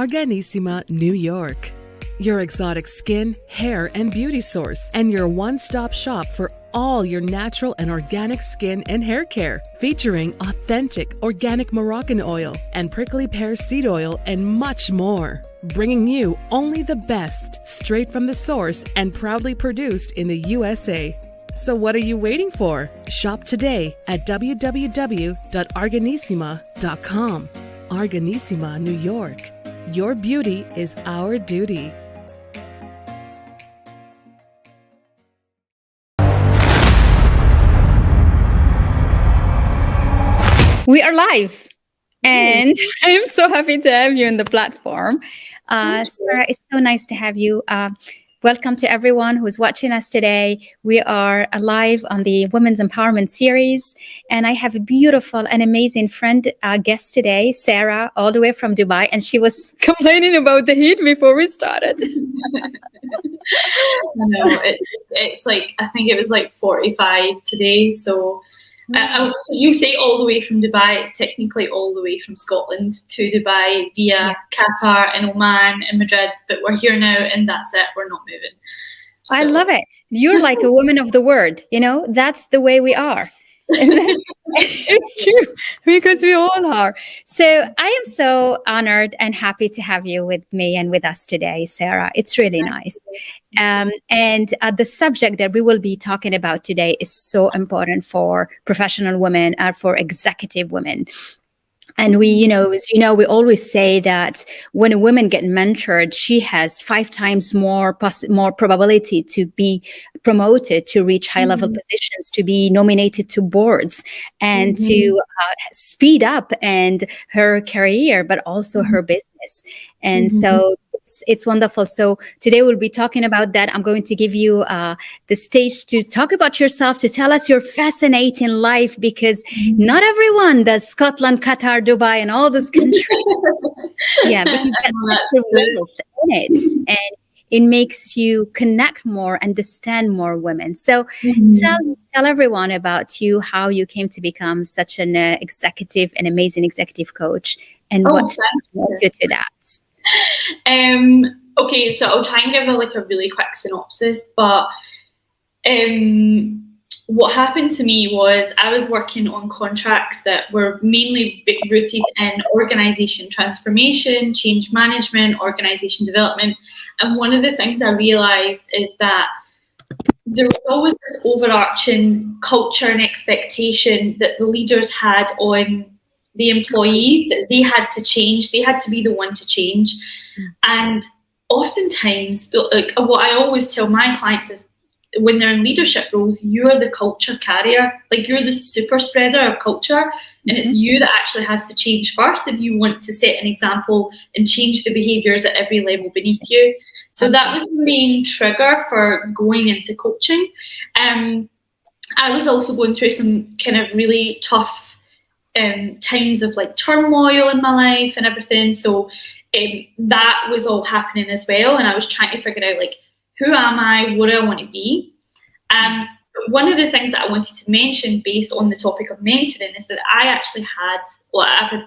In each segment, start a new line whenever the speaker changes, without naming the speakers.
Arganissima, New York. Your exotic skin, hair, and beauty source, and your one-stop shop for all your natural and organic skin and hair care, featuring authentic organic Moroccan oil and prickly pear seed oil and much more. Bringing you only the best, straight from the source and proudly produced in the USA. So what are you waiting for? Shop today at www.arganissima.com. Arganissima, New York. Your beauty is our duty.
We are live, and I'm so happy to have you on the platform. Sarah, it's so nice to have you. Welcome to everyone who's watching us today. We are live on the Women's Empowerment Series, and I have a beautiful and amazing friend guest today, Sarah, all the way from Dubai, and she was complaining about the heat before we started.
No, it's like, I think it was like 45 today, so... you say all the way from Dubai. It's technically all the way from Scotland to Dubai via Qatar and Oman and Madrid, but we're here now and that's it. We're not moving. So.
I love it. You're like a woman of the word, that's the way we are. It's true, because we all are. So I am so honored and happy to have you with me and with us today, Sarah. It's really nice. And the subject that we will be talking about today is so important for professional women and for executive women. And we, as you know, we always say that when a woman gets mentored, she has 5 times more probability to be promoted, to reach high-level positions, to be nominated to boards, and to speed up and her career, but also her business. And so it's wonderful. So today we'll be talking about that. I'm going to give you the stage to talk about yourself, to tell us your fascinating life, because not everyone does Scotland, Qatar, Dubai, and all those countries. Because that's such a wealth in it. And it makes you connect more, understand more women. So tell everyone about you, how you came to become such an an amazing executive coach, and what brought you to that.
Okay, so I'll try and give a really quick synopsis, but what happened to me was I was working on contracts that were mainly rooted in organization transformation, change management, organization development, and one of the things I realized is that there was always this overarching culture and expectation that the leaders had on the employees, that they had to change, they had to be the one to change. And oftentimes, what I always tell my clients is, when they're in leadership roles, you're the culture carrier, you're the super spreader of culture, and it's you that actually has to change first if you want to set an example and change the behaviors at every level beneath you. So that was the main trigger for going into coaching. I was also going through some kind of really tough times of turmoil in my life and everything, so that was all happening as well, and I was trying to figure out who am I, what do I want to be. One of the things that I wanted to mention based on the topic of mentoring is that I've had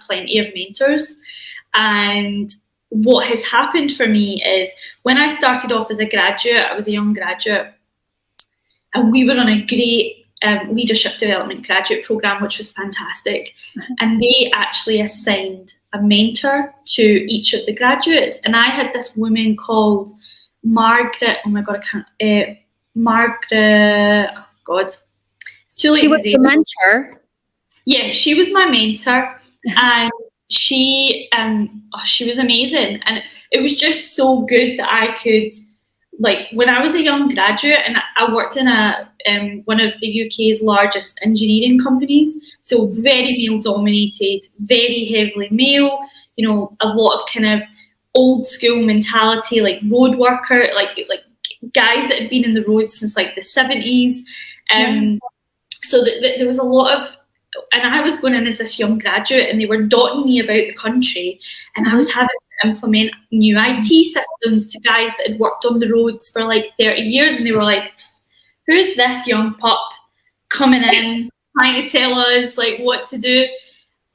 plenty of mentors, and what has happened for me is when I started off as a graduate, I was a young graduate, and we were on a great leadership development graduate program, which was fantastic, and they actually assigned a mentor to each of the graduates, and I had this woman called Margaret. Oh my god, Margaret. Oh god, it's too late.
She was your mentor.
Yeah, she was my mentor, and she was amazing, and it was just so good that I could. When I was a young graduate, and I worked in one of the UK's largest engineering companies, so very male dominated, very heavily male, a lot of kind of old school mentality, road worker, guys that had been in the road since the 70s. So there was a lot of, and I was going in as this young graduate, and they were dotting me about the country, and I was having to implement new IT systems to guys that had worked on the roads for 30 years, and they were like, who's this young pup coming in trying to tell us what to do?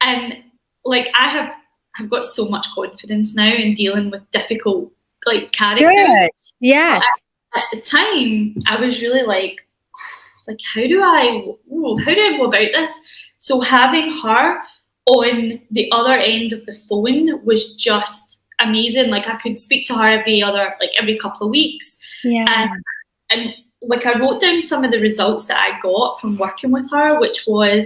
And I have I've got so much confidence now in dealing with difficult like characters.
Good. Yes.
At the time, I was really like how do I go about this? So having her on the other end of the phone was just amazing. Like I could speak to her every couple of weeks.
Yeah.
And like I wrote down some of the results that I got from working with her, which was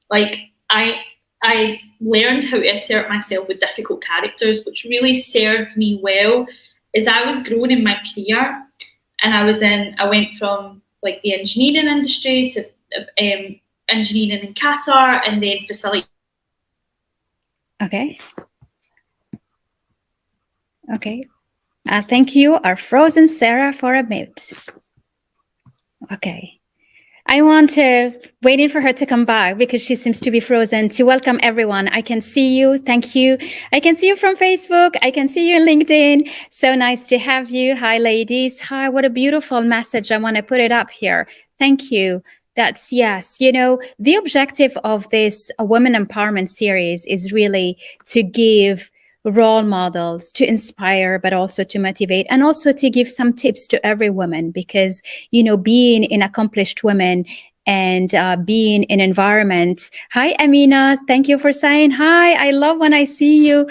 like I learned how to assert myself with difficult characters, which really served me well as I was growing in my career. And I went from like the engineering industry to engineering in Qatar, and then facility.
Okay. Thank you, our frozen Sarah, for a minute. Okay. I want to, waiting for her to come back because she seems to be frozen, to welcome everyone. I can see you. Thank you. I can see you from Facebook. I can see you on LinkedIn. So nice to have you. Hi, ladies. Hi, what a beautiful message. I want to put it up here. Thank you. That's, yes, the objective of this Women Empowerment series is really to give role models, to inspire, but also to motivate, and also to give some tips to every woman, because, being an accomplished woman and being in environment. Hi, Amina. Thank you for saying hi. I love when I see you.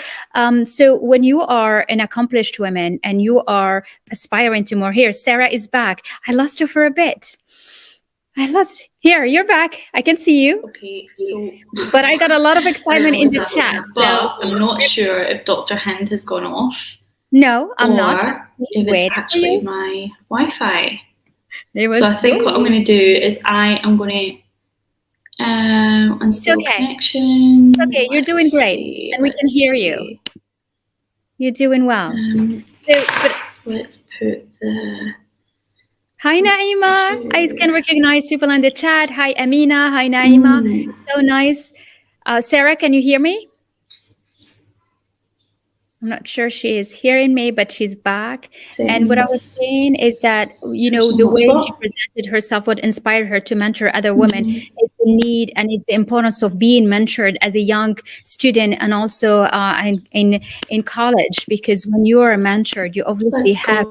So when you are an accomplished woman and you are aspiring to more, here, Sarah is back. I lost her for a bit. Here, you're back. I can see you.
Okay, so.
But I got a lot of excitement in the chat.
But I'm not sure if Dr. Hynd has gone off.
No, I'm not.
If it's actually my Wi-Fi. So I think
yours.
what I'm going to do is I am going to uninstall connection.
It's okay, you're doing great, and we can hear you. You're doing well.
Let's put the.
Hi, Naima. I can recognize people in the chat. Hi, Amina. Hi, Naima. So nice. Sarah, can you hear me? I'm not sure she is hearing me, but she's back. And what I was saying is that, the way she presented herself, what inspired her to mentor other women is the need and is the importance of being mentored as a young student and also in college. Because when you are mentored, you obviously have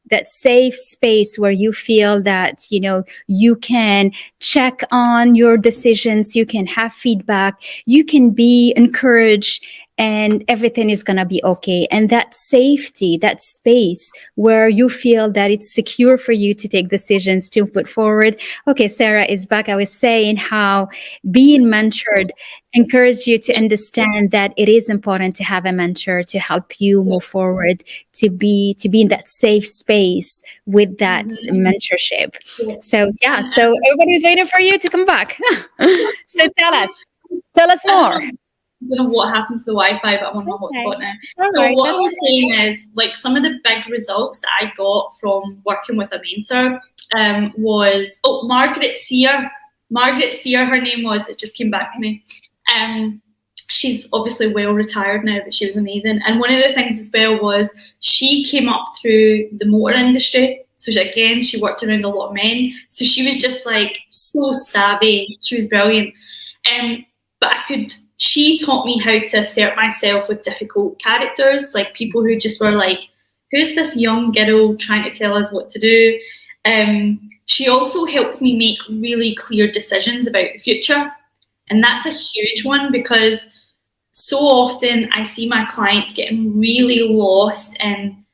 that safe space where you feel that, you can check on your decisions, you can have feedback, you can be encouraged, and everything is going to be okay. And that safety, that space where you feel that it's secure for you to take decisions, to put forward. Okay, Sarah is back. I was saying how being mentored encouraged you to understand that it is important to have a mentor to help you move forward, to be in that safe space with that mentorship. So everybody's waiting for you to come back. So tell us more.
I don't know what happened to the Wi-Fi, but I'm on my hotspot now. So what I was saying is, like, some of the big results that I got from working with a mentor was, Margaret Sear, her name was, it just came back to me. She's obviously well retired now, but she was amazing. And one of the things as well was she came up through the motor industry. So she worked around a lot of men. So she was just like so savvy. She was brilliant. But she taught me how to assert myself with difficult characters, like people who just were like, who's this young girl trying to tell us what to do? She also helped me make really clear decisions about the future. And that's a huge one, because so often I see my clients getting really lost in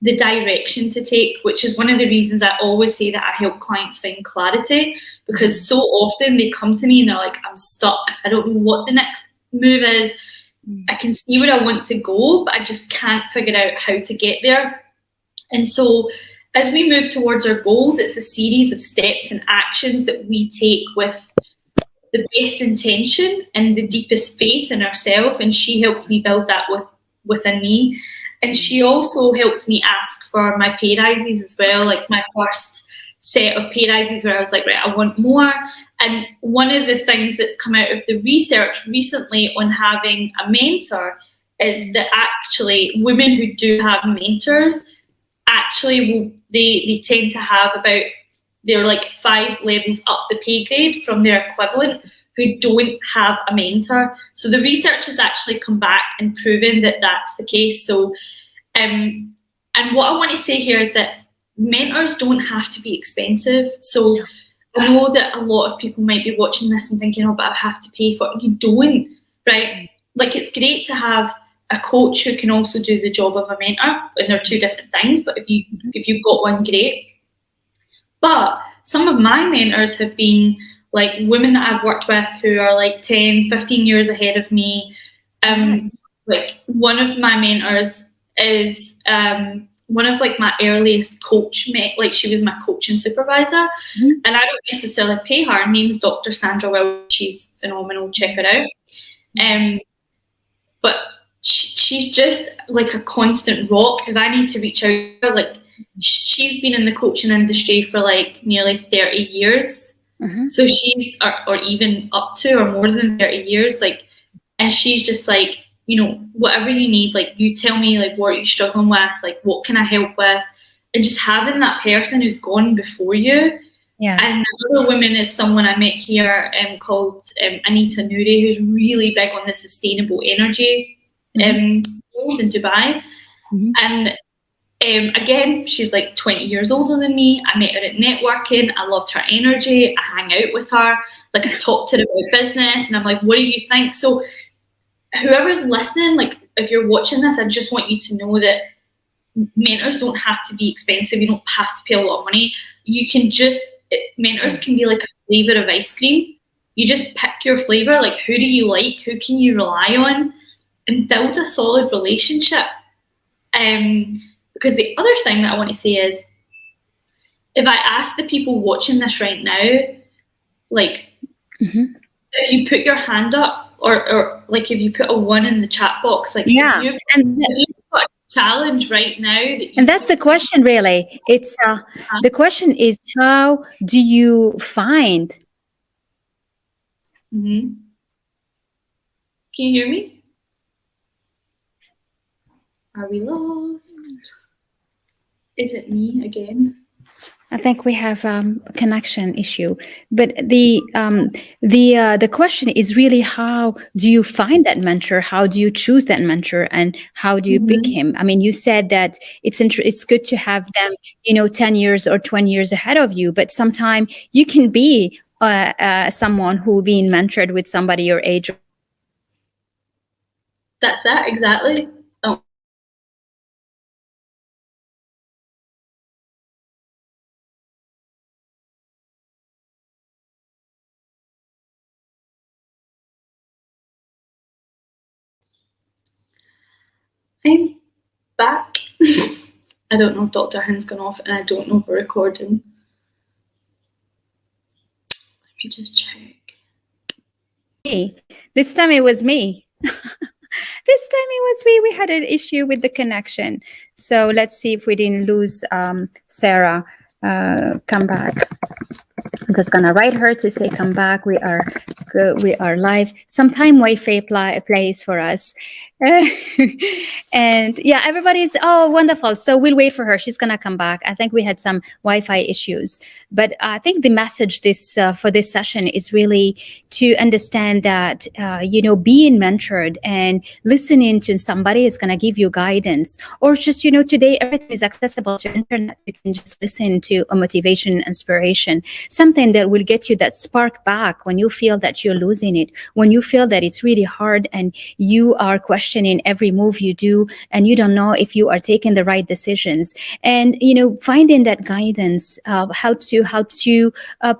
the direction to take, which is one of the reasons I always say that I help clients find clarity, because so often they come to me and they're like, I'm stuck. I don't know what the next move is. I can see where I want to go, but I just can't figure out how to get there. And so as we move towards our goals, it's a series of steps and actions that we take with the best intention and the deepest faith in ourselves. And she helped me build that within me. And she also helped me ask for my pay rises as well, like my first set of pay rises where I was like, right, I want more. And one of the things that's come out of the research recently on having a mentor is that actually women who do have mentors actually they tend to have they're like 5 levels up the pay grade from their equivalent, who don't have a mentor. So the research has actually come back and proven that that's the case. So, and what I want to say here is that mentors don't have to be expensive. So I know that a lot of people might be watching this and thinking, oh, but I have to pay for it. You don't, right? Like, it's great to have a coach who can also do the job of a mentor, and they're two different things, but if you've got one, great. But some of my mentors have been like women that I've worked with who are like 10, 15 years ahead of me. Like, one of my mentors is one of like my earliest coach, like she was my coach and supervisor, and I don't necessarily pay her. Her name's Dr. Sandra Will. She's phenomenal. Check her out. But she's just like a constant rock. If I need to reach out to her, like, she's been in the coaching industry for like nearly 30 years. So she's, or even up to or more than 30 years, like, and she's just like, you know, whatever you need, like, you tell me, like, what are you struggling with, like, what can I help with, and just having that person who's gone before you. And another woman is someone I met here called Anita Nouri, who's really big on the sustainable energy in Dubai. And again, she's like 20 years older than me. I met her at networking. I loved her energy. I hang out with her. Like, I talked to her about business, and I'm like, what do you think? So whoever's listening, like, if you're watching this, I just want you to know that mentors don't have to be expensive. You don't have to pay a lot of money. You can just, mentors can be like a flavor of ice cream. You just pick your flavor, like, who do you like? Who can you rely on? And build a solid relationship. Because the other thing that I want to say is, if I ask the people watching this right now, like, if you put your hand up, or like if you put a 1 in the chat box, like, if you've got a challenge right now,
and that's the question, really. It's the question is, how do you find?
Can you hear me? Are we lost? Is it me again?
I think we have a connection issue, but the question is really, how do you find that mentor? How do you choose that mentor, and how do you pick him? I mean, you said that it's good to have them, you know, 10 years or 20 years ahead of you, but sometimes you can be someone who being mentored with somebody your age.
That's that, exactly. I'm back. I don't know if Dr. Hind's gone off, and I don't know if we're recording. Let me just check.
Hey, this time it was me. This time it was me. We had an issue with the connection. So let's see if we didn't lose Sarah. Come back. I'm just gonna write her to say come back. We are good. We are live. Sometime Wi-Fi plays for us. And yeah, everybody's wonderful. So we'll wait for her. She's gonna come back. I think we had some Wi-Fi issues, but I think the message for this session is really to understand that you know, being mentored and listening to somebody is gonna give you guidance, or just, you know, today everything is accessible to internet. You can just listen to a motivation, inspiration, something that will get you that spark back when you feel that you're losing it, when you feel that it's really hard and you are questioning every move you do, and you don't know if you are taking the right decisions. And, you know, finding that guidance helps you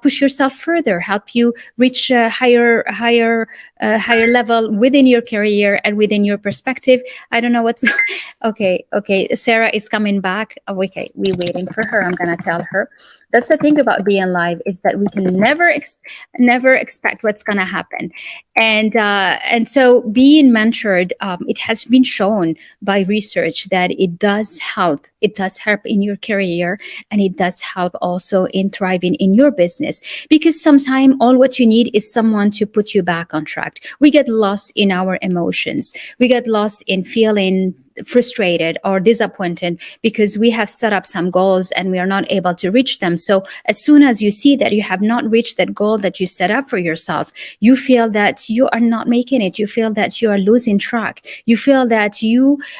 push yourself further, help you reach a higher level within your career and within your perspective. I don't know what's okay. Sarah is coming back. Okay, we're waiting for her. I'm gonna tell her. That's the thing about being live, is that we can never expect what's going to happen. And so being mentored, it has been shown by research that it does help. It does help in your career, and it does help also in thriving in your business, because sometimes all what you need is someone to put you back on track. We get lost in our emotions. We get lost in feeling frustrated or disappointed because we have set up some goals and we are not able to reach them. So as soon as you see that you have not reached that goal that you set up for yourself, you feel that you are not making it. You feel that you are losing track. You feel that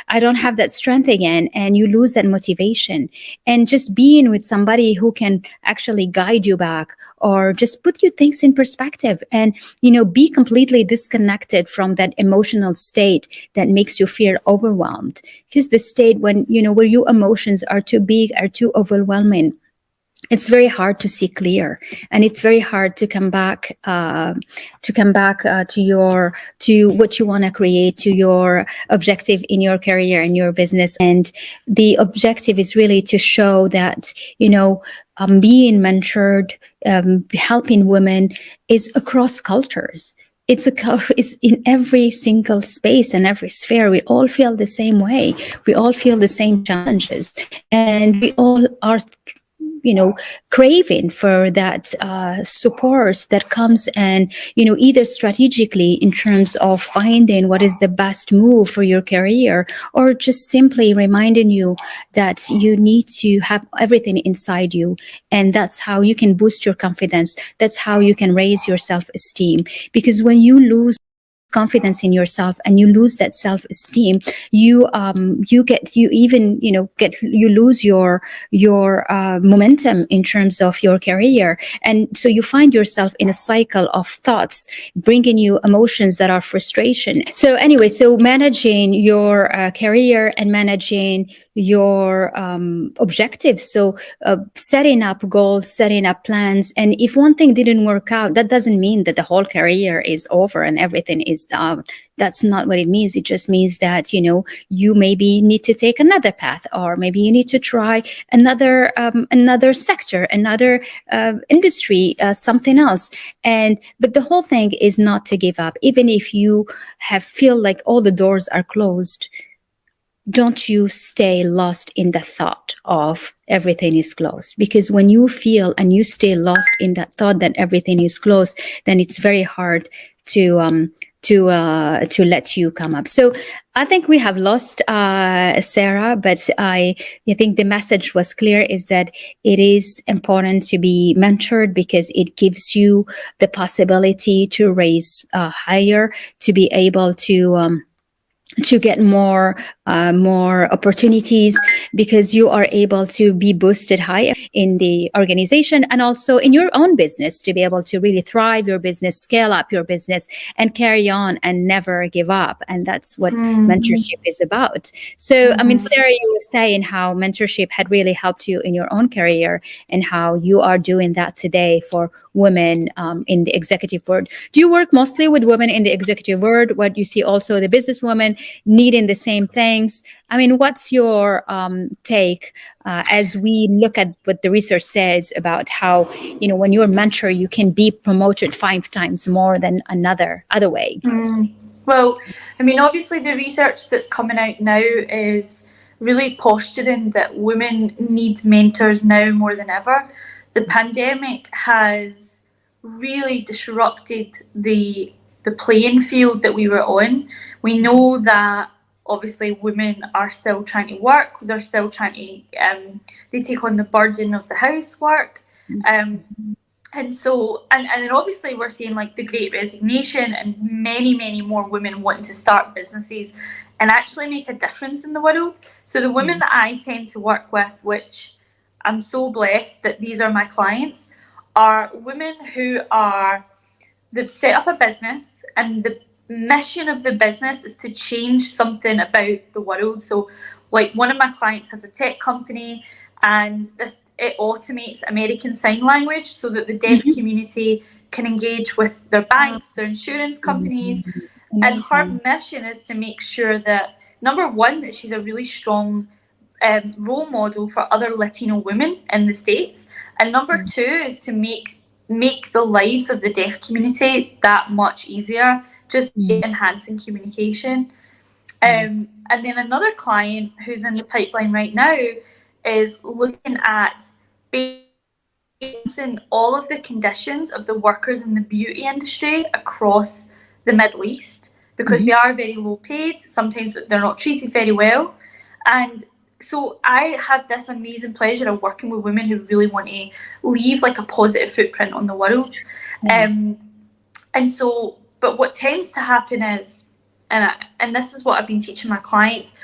I don't have that strength again, and you lose that motivation. And just being with somebody who can actually guide you back, or just put your things in perspective, and be completely disconnected from that emotional state that makes you feel overwhelmed. Because the state where your emotions are too big, are too overwhelming, it's very hard to see clear, and it's very hard to come back to what you want to create, to your objective in your career and your business. And the objective is really to show that being mentored, helping women is across cultures. It's in every single space and every sphere. We all feel the same way. We all feel the same challenges, and we all are craving for that support that comes, and either strategically in terms of finding what is the best move for your career, or just simply reminding you that you need to have everything inside you, and that's how you can boost your confidence. That's how you can raise your self-esteem. Because when you lose confidence in yourself and you lose that self-esteem, you lose your momentum in terms of your career. And so you find yourself in a cycle of thoughts bringing you emotions that are frustration. So anyway, managing your career and managing your objectives. So setting up goals, setting up plans. And if one thing didn't work out, that doesn't mean that the whole career is over and everything is down. That's not what it means. It just means that, you maybe need to take another path, or maybe you need to try another sector, another industry, something else. But the whole thing is not to give up. Even if you feel like all the doors are closed, don't you stay lost in the thought of everything is closed. Because when you feel and you stay lost in that thought that everything is closed, then it's very hard to let you come up. So I think we have lost Sarah, but I think the message was clear, is that it is important to be mentored because it gives you the possibility to raise higher, to be able to get more opportunities, because you are able to be boosted higher in the organization and also in your own business, to be able to really thrive your business, scale up your business, and carry on and never give up. And that's what mentorship is about. So, I mean, Sarah, you were saying how mentorship had really helped you in your own career, and how you are doing that today for women in the executive world. Do you work mostly with women in the executive world? What you see also the business women needing the same things? I mean, what's your take as we look at what the research says about how, when you're a mentor, you can be promoted 5 times more than other way?
Well, I mean, obviously the research that's coming out now is really posturing that women need mentors now more than ever. The pandemic has really disrupted the playing field that we were on. We know that obviously women are still trying to work. They're still trying to, they take on the burden of the housework. And then obviously we're seeing like the Great Resignation and many more women wanting to start businesses and actually make a difference in the world. So the women that I tend to work with, which I'm so blessed that these are my clients, are women who they've set up a business, and the mission of the business is to change something about the world. So like one of my clients has a tech company, and it automates American Sign Language so that the deaf community can engage with their banks, their insurance companies. And her mission is to make sure that, number one, that she's a really strong role model for other Latino women in the States, and number two is to make the lives of the deaf community that much easier, just enhancing communication. And then another client who's in the pipeline right now is looking at basing all of the conditions of the workers in the beauty industry across the Middle East. because they are very low paid. Sometimes they're not treated very well. And so I have this amazing pleasure of working with women who really want to leave like a positive footprint on the world. And so, but what tends to happen is, and this is what I've been teaching my clients,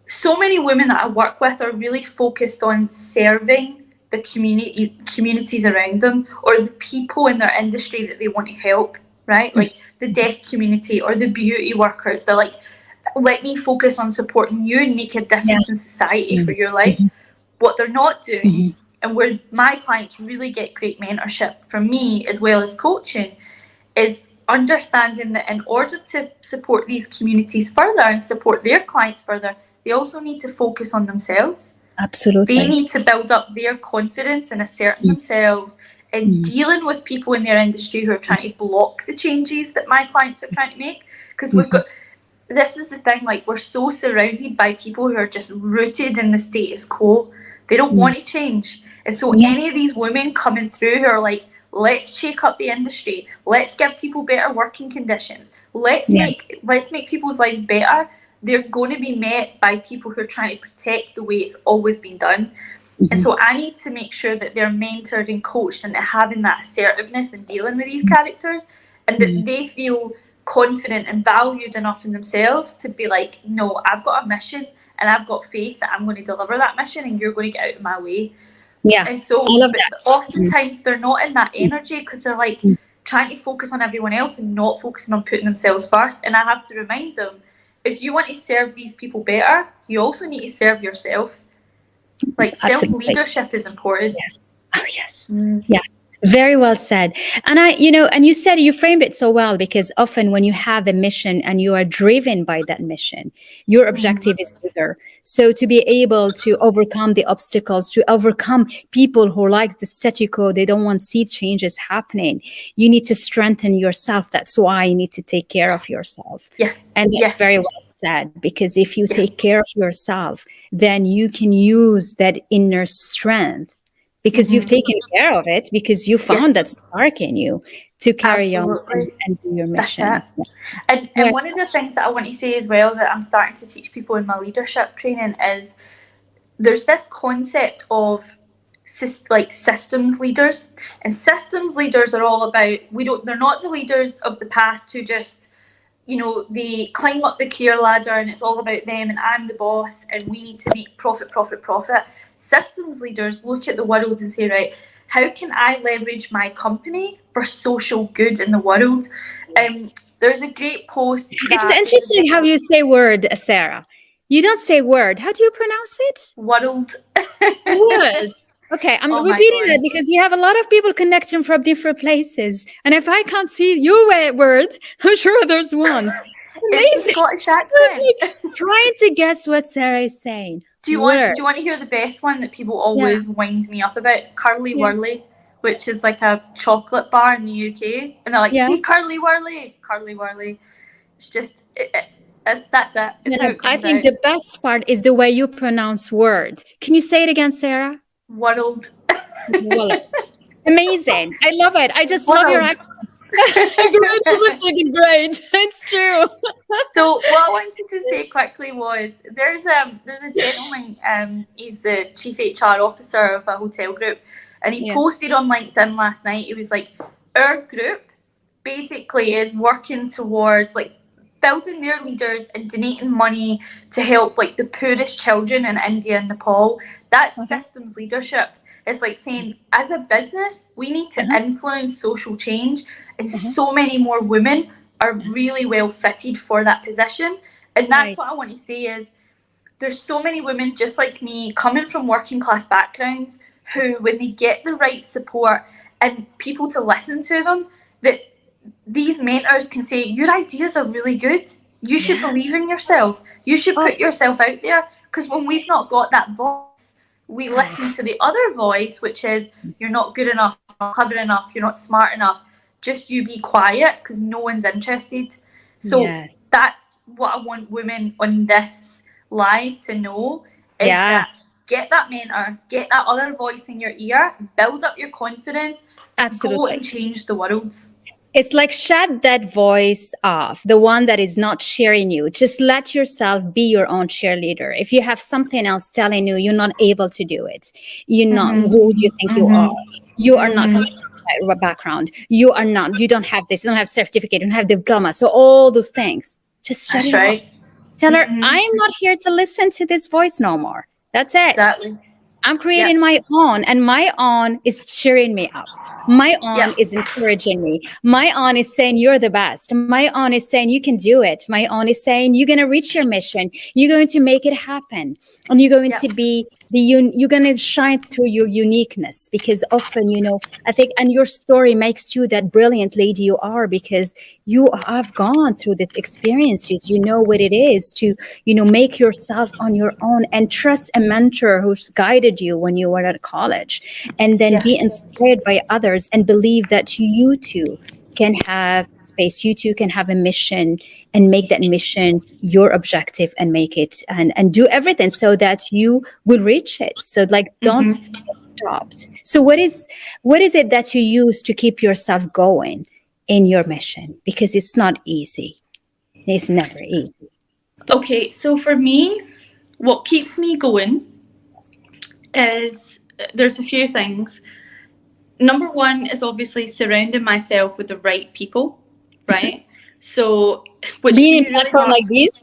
so many women that I work with are really focused on serving the communities around them, or the people in their industry that they want to help, right? Like the deaf community or the beauty workers. They're like, let me focus on supporting you and make a difference in society for your life. What they're not doing, and where my clients really get great mentorship from me as well as coaching, is understanding that in order to support these communities further and support their clients further, they also need to focus on themselves.
Absolutely.
They need to build up their confidence and asserting themselves and dealing with people in their industry who are trying to block the changes that my clients are trying to make. Because we've got, this is the thing, like, we're so surrounded by people who are just rooted in the status quo. They don't want to change. And so any of these women coming through who are like, let's shake up the industry, let's give people better working conditions, let's make people's lives better, they're going to be met by people who are trying to protect the way it's always been done. And so I need to make sure that they're mentored and coached and having that assertiveness and dealing with these characters, and that they feel confident and valued enough in themselves to be like, no, I've got a mission and I've got faith that I'm going to deliver that mission and you're going to get out of my way. And so oftentimes they're not in that energy because they're like trying to focus on everyone else and not focusing on putting themselves first. And I have to remind them, if you want to serve these people better, you also need to serve yourself. Like, self-leadership is important.
Yes. Oh, yes. Yeah. Very well said. And and you said, you framed it so well, because often when you have a mission and you are driven by that mission, your objective is bigger. So to be able to overcome the obstacles, to overcome people who like the status quo, they don't want to see changes happening. You need to strengthen yourself. That's why you need to take care of yourself. And that's very well said, because if you take care of yourself, then you can use that inner strength, because you've taken care of it, because you found that spark in you to carry on and do your mission.
And one of the things that I want to say as well that I'm starting to teach people in my leadership training is there's this concept of systems leaders, and systems leaders are all about, they're not the leaders of the past who just, they climb up the career ladder and it's all about them and I'm the boss and we need to make profit. Systems leaders look at the world and say, right, how can I leverage my company for social good in the world? There's a great post.
It's interesting how you say word, Sarah. You don't say word. How do you pronounce it?
World.
Word. Okay, I'm repeating it because you have a lot of people connecting from different places. And if I can't see your word, I'm sure there's one.
Amazing. Scottish accent.
Trying to guess what Sarah is saying.
Do you want to hear the best one that people always wind me up about? Curly Whirly, which is like a chocolate bar in the UK. And they're like, see, Curly Whirly. It's just, that's it.
I think the best part is the way you pronounce word. Can you say it again, Sarah?
World.
Amazing. I love it. I just love your accent. Great. You was looking great. It's true.
So what I wanted to say quickly was there's a gentleman, he's the chief HR officer of a hotel group, and he posted on LinkedIn last night. He was like, our group basically is working towards like building their leaders and donating money to help like the poorest children in India and Nepal. That's systems leadership. It's like saying, as a business, we need to influence social change, and so many more women are really well fitted for that position. And that's what I want to say is there's so many women just like me coming from working class backgrounds who, when they get the right support and people to listen to them, that these mentors can say, your ideas are really good. You should believe in yourself. You should put yourself out there. Because when we've not got that voice, we listen to the other voice, which is, you're not good enough, you're not clever enough, you're not smart enough. Just you be quiet because no one's interested. So that's what I want women on this live to know is that get that mentor, get that other voice in your ear, build up your confidence, go and change the world.
It's like shut that voice off, the one that is not cheering you. Just let yourself be your own cheerleader. If you have something else telling you you're not able to do it, you're not
Mm-hmm.
who you think you are. You are not
Mm-hmm.
coming from the right background. You are not, you don't have this, you don't have certificate, you don't have diploma. So all those things, just shut
That's
it off.
right.
Tell her,
Mm-hmm.
I'm not here to listen to this voice no more. That's it.
Exactly.
I'm creating my own, and my own is cheering me up. My own is encouraging me. My own is saying you're the best. My own is saying you can do it. My own is saying you're going to reach your mission. You're going to make it happen. And you're going to be you're going to shine through your uniqueness, because often, I think, and your story makes you that brilliant lady you are, because you have gone through this experiences. You know what it is to, make yourself on your own and trust a mentor who's guided you when you were at college, and then be inspired by others and believe that you too can have space, you too can have a mission, and make that mission your objective, and make it and do everything so that you will reach it. So like, don't get stopped. So what is it that you use to keep yourself going in your mission? Because it's not easy. It's never easy.
Okay, so for me, what keeps me going is, there's a few things. Number one is obviously surrounding myself with the right people, right? So, which
being
can
in
be really
platform
hard.
like this.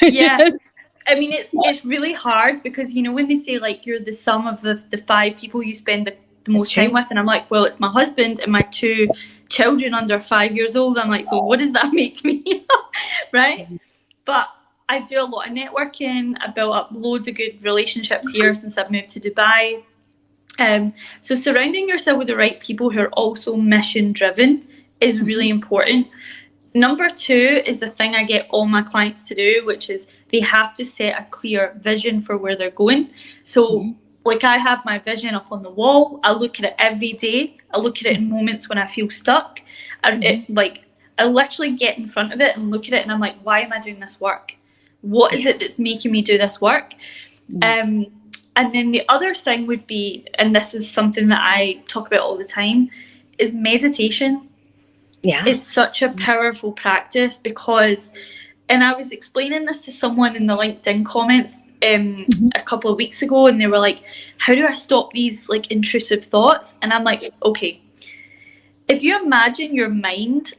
Yes. I mean, it's really hard, because when they say like you're the sum of the 5 people you spend the most time with, and I'm like, well, it's my husband and my 2 children under 5 years old. I'm like, so what does that make me? Right? But I do a lot of networking. I built up loads of good relationships here since I've moved to Dubai. So surrounding yourself with the right people who are also mission driven is really important. Number 2 is the thing I get all my clients to do, which is they have to set a clear vision for where they're going. So like, I have my vision up on the wall. I look at it every day. I look at it in moments when I feel stuck. And I literally get in front of it and look at it, and I'm like, why am I doing this work? What is it that's making me do this work? And then the other thing would be, and this is something that I talk about all the time, is meditation. Is such a powerful practice, because, and I was explaining this to someone in the LinkedIn comments a couple of weeks ago, and they were like, how do I stop these like intrusive thoughts? And I'm like, okay, if you imagine your mind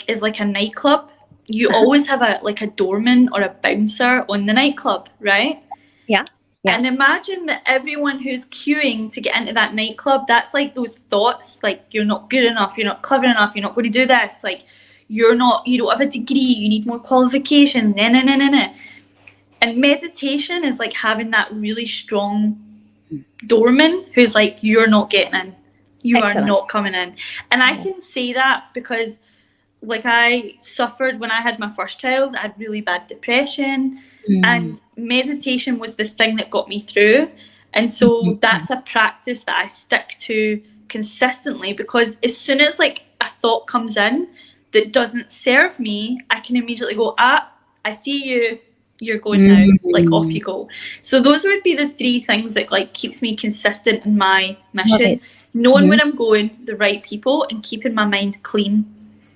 is like a nightclub, you always have a doorman or a bouncer on the nightclub, right?
Yeah.
And imagine that everyone who's queuing to get into that nightclub, that's like those thoughts, like, you're not good enough, you're not clever enough, you're not going to do this, like, you don't have a degree, you need more qualifications, nah. And meditation is like having that really strong doorman who's like, you're not getting in, you are not coming in. And I can say that because, like, I suffered when I had my first child. I had really bad depression, and meditation was the thing that got me through. And so that's a practice that I stick to consistently, because as soon as like a thought comes in that doesn't serve me, I can immediately go, I see you, you're going now, like, off you go. So those would be the 3 things that like keeps me consistent in my mission: knowing where I'm going, the right people, and keeping my mind clean.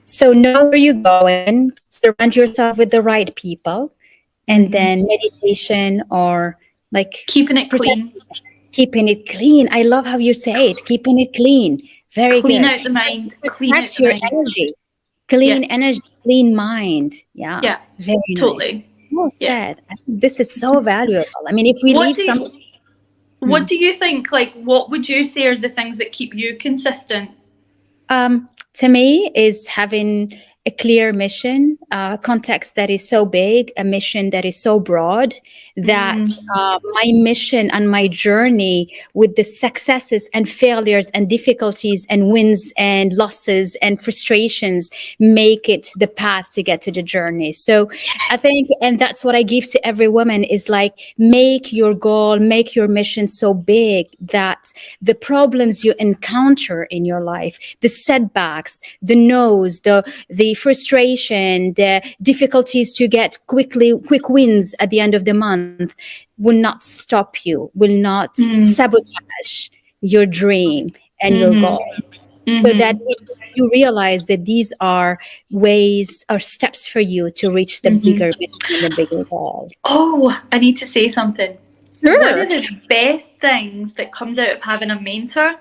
So know where you're going, surround yourself with the right people, and then meditation, or like
keeping it clean.
Keeping it clean. I love how you say it. Keeping it clean. Very
clean
good.
Out the mind. Clean out the
your
mind.
energy. Clean energy, clean mind. Yeah. Very
totally.
Nice. Well said. I think this is so valuable. I mean, if we
what do you think? Like, what would you say are the things that keep you consistent?
To me, is having a clear mission, a context that is so big, a mission that is so broad, that my mission and my journey with the successes and failures and difficulties and wins and losses and frustrations make it the path to get to the journey. So I think, and that's what I give to every woman, is like, make your goal, make your mission so big that the problems you encounter in your life, the setbacks, the no's, the frustration, the difficulties to get quick wins at the end of the month will not stop you, will not sabotage your dream and your goal. so that you realize that these are ways or steps for you to reach the bigger vision and the bigger goal.
Oh, I need to say something.
Sure.
One of the best things that comes out of having a mentor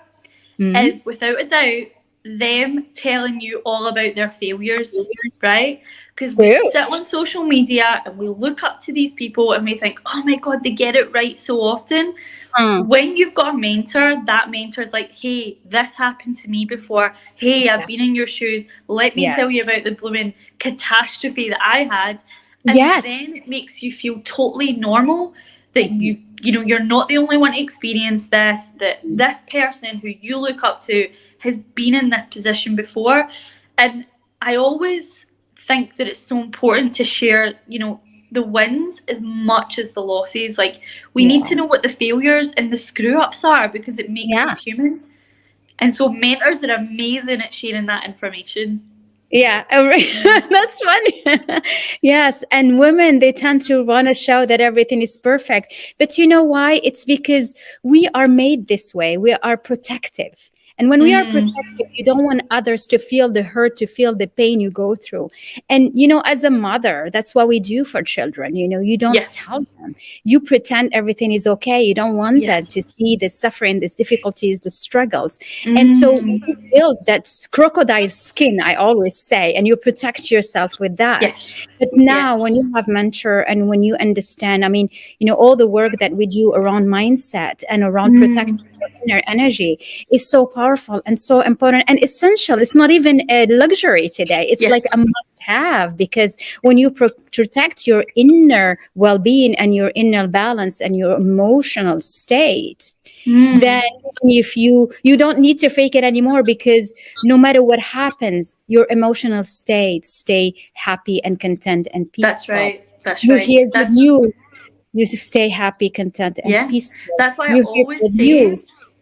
is, without a doubt, them telling you all about their failures, right? Because we sit on social media and we look up to these people and we think, oh my God, they get it right so often. When you've got a mentor, that mentor is like, hey, this happened to me before. Hey, I've been in your shoes. Let me tell you about the blooming catastrophe that I had. And then it makes you feel totally normal that you know, you're not the only one to experience this, that this person who you look up to has been in this position before. And I always think that it's so important to share, you know, the wins as much as the losses. Like, we need to know what the failures and the screw ups are, because it makes us human. And so mentors are amazing at sharing that information.
Yeah, that's funny. Yes, and women, they tend to want to show that everything is perfect. But you know why? It's because we are made this way. We are protective. And when we are protective, you don't want others to feel the hurt, to feel the pain you go through. And, you know, as a mother, that's what we do for children. You know, you don't tell them. You pretend everything is okay. You don't want them to see the suffering, the difficulties, the struggles. And so you build that crocodile skin, I always say, and you protect yourself with that. But now when you have mentor and when you understand, I mean, you know, all the work that we do around mindset and around protecting your inner energy is so powerful and so important and essential. It's not even a luxury today. It's like a must have, because when you protect your inner well-being and your inner balance and your emotional state, then if you don't need to fake it anymore, because no matter what happens, your emotional state stay happy and content and peaceful.
That's right.
You hear the news, you stay happy, content, and peaceful.
That's why I always say,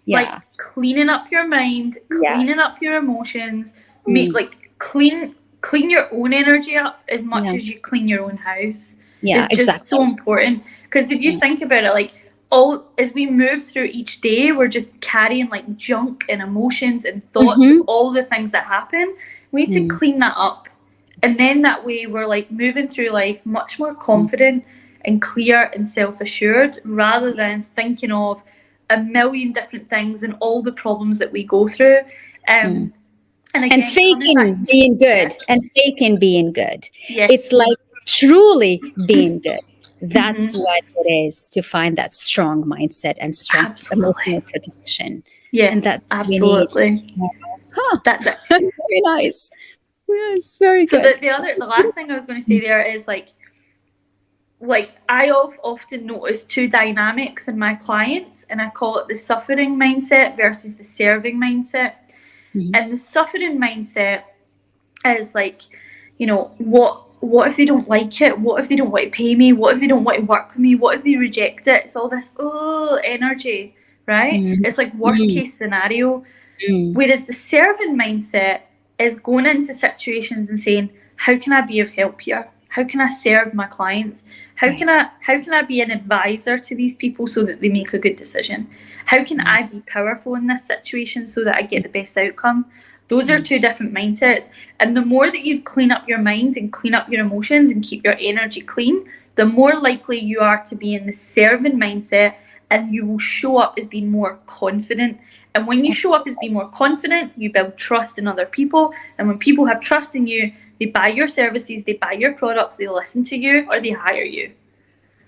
like, cleaning up your mind, cleaning up your emotions, make like clean your own energy up as much as you clean your own house. It's just so important, because if you think about it, like, all as we move through each day, we're just carrying like junk and emotions and thoughts of all the things that happen. We need to clean that up, and then that way we're like moving through life much more confident and clear and self-assured, rather than thinking of a million different things and all the problems that we go through. And
faking being good and faking being good. It's like truly being good. That's what it is, to find that strong mindset and strong emotional protection. And that's
absolutely. That's it.
Very nice. Yes, very good.
So the last thing I was going to say there is like I often notice two dynamics in my clients, and I call it the suffering mindset versus the serving mindset. And the suffering mindset is like, you know, what if they don't like it? What if they don't want to pay me? What if they don't want to work with me? What if they reject it? It's all this energy, right? It's like worst case scenario. Whereas the serving mindset is going into situations and saying, how can I be of help here? How can I serve my clients? How can I be an advisor to these people so that they make a good decision? How can I be powerful in this situation so that I get the best outcome? Those are two different mindsets. And the more that you clean up your mind and clean up your emotions and keep your energy clean, the more likely you are to be in the serving mindset, and you will show up as being more confident. And when you show up as being more confident, you build trust in other people. And when people have trust in you, they buy your services, they buy your products, they listen to you, or they hire you.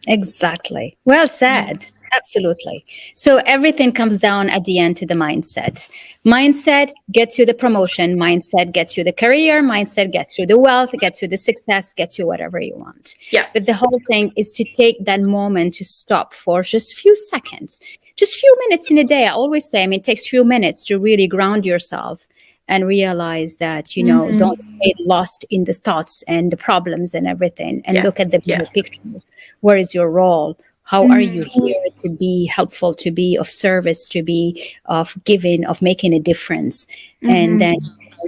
Exactly. Well said. Absolutely. So everything comes down at the end to the mindset. Mindset gets you the promotion. Mindset gets you the career. Mindset gets you the wealth, gets you the success, gets you whatever you want. But the whole thing is to take that moment to stop for just a few seconds, just a few minutes in a day. I always say, it takes a few minutes to really ground yourself and realize that, you know, don't stay lost in the thoughts and the problems and everything, and look at the bigger picture. Where is your role? How are you here to be helpful, to be of service, to be of giving, of making a difference? And then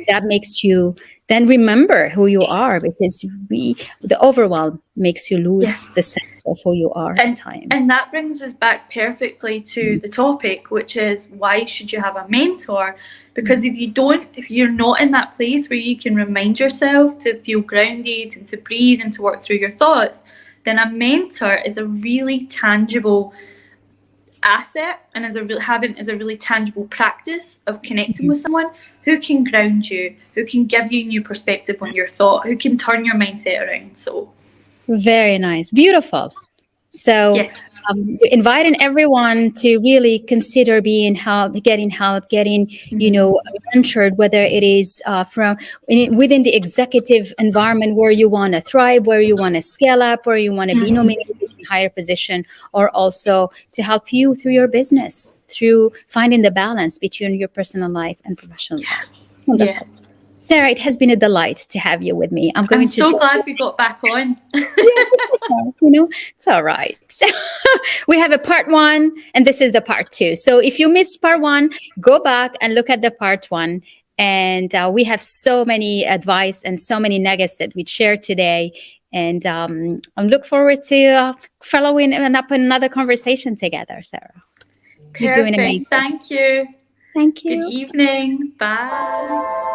that makes you then remember who you are, because the overwhelm makes you lose the sense of who you are at times.
And that brings us back perfectly to the topic, which is why should you have a mentor? Because if you're not in that place where you can remind yourself to feel grounded and to breathe and to work through your thoughts, then a mentor is a really tangible asset and is a really tangible practice of connecting with someone who can ground you, who can give you new perspective on your thought, who can turn your mindset around. So
very nice, beautiful. So
yes.
Inviting everyone to really consider getting help, mentored, whether it is within the executive environment where you want to thrive, where you want to scale up, where you want to be nominated in higher position, or also to help you through your business, through finding the balance between your personal life and professional life. Wonderful.
Yeah.
Sarah, it has been a delight to have you with me. I'm
so glad we got back on.
It's all right. So we have a part 1 and this is the part 2. So if you missed part 1, go back and look at the part 1. And we have so many advice and so many nuggets that we shared today. And I look forward to following up another conversation together, Sarah.
Perfect. You're doing amazing. Thank you.
Thank you.
Good evening. Bye.